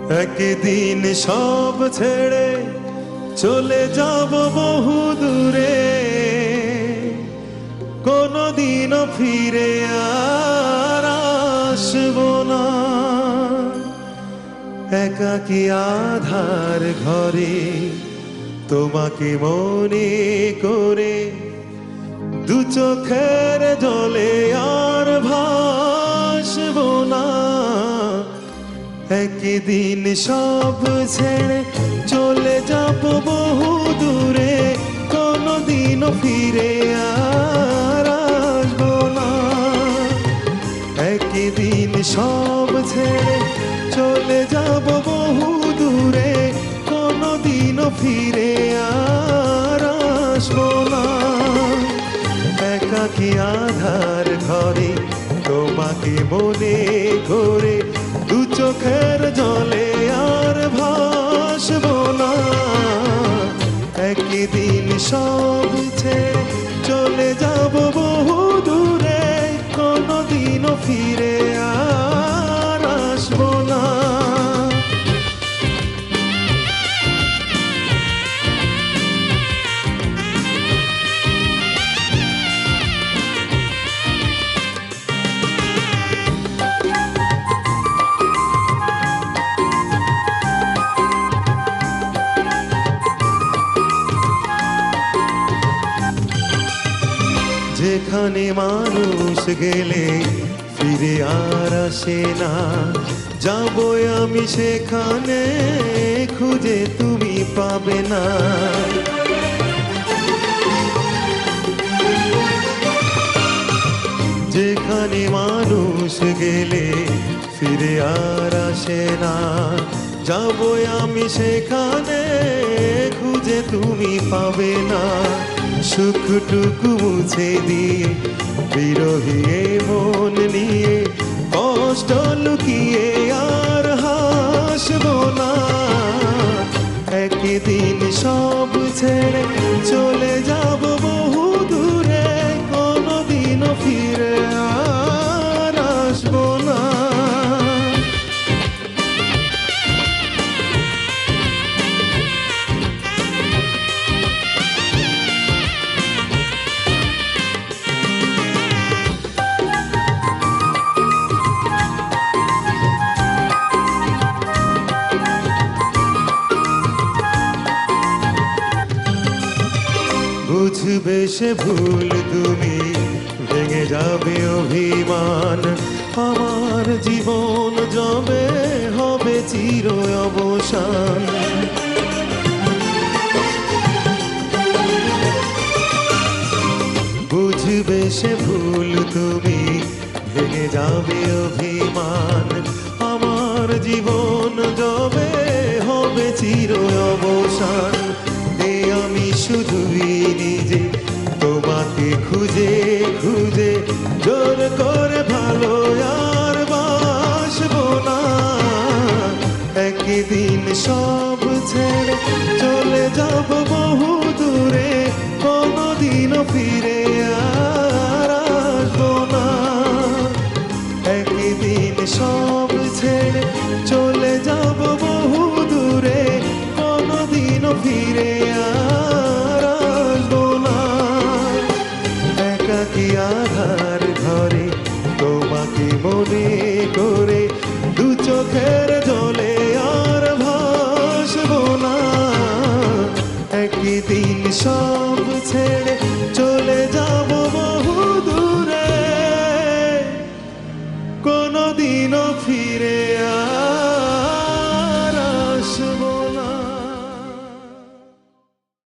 একদিন সব ছেড়ে চলে যাব বহু দূরে, কোনদিনও ফিরে আর আসবো না। একাকী আধার ঘরে তোমাকে মনে করে, দু চোখের জলে আর ভাসবো না। একদিন সব ছেড়ে চলে যাব বহু দূরে, কোনদিনও ফিরে আর আসবো না। একদিন সব ছেড়ে চলে যাব বহু দূরে, কোনদিনও ফিরে আর আসবো না। একাকী আধার ঘরে তোমাকে মনে করে, দু চোখের জলে আর ভাসবো না। একদিন সব ছেড়ে চলে যাব বহু দূরে, কোনদিনও ফিরে আর আসবো না। যেখানে মানুষ গেলে ফিরে আর আসে না, যাবো আমি সেখানে, খুঁজে তুমি পাবে না। যেখানে মানুষ গেলে ফিরে আর আসে না, যাবো আমি সেখানে, খুঁজে তুমি পাবে না। সুখটুকু মুছে দিয়ে বিরহী মন নিয়ে, কষ্ট লুকিয়ে আর হাসবো না। একদিন সব ছেড়ে চলে যাব বহু দূরে, কোনদিনও ফিরে আর আসবো না। বুঝবে সে ভুল তুমি, ভেঙে যাবে অভিমান, আমার জীবন যবে হবে চির অবসান। বুঝবে সে ভুল তুমি, ভেঙে যাবে অভিমান, আমার জীবন যবে হবে চির অবসান। আমি শুধুই নিজে তোমাকে খুঁজে খুঁজে, জোর করে ভালো আর বাসবো না। একদিন সব ছেড়ে চলে যাব বহু দূরে, কোনদিনও ফিরে আর আসবো না। একদিন সব ছেড়ে চলে যাব বহু দূরে, কোনদিনও ফিরে আর আসবো না। একাকী আধার ঘরে তোমাকে মনে করে, দু চোখের জলে আর ভাসবো না। একদিন সব ছেড়ে চলে যাব বহু দূরে, কোনদিনও ফিরে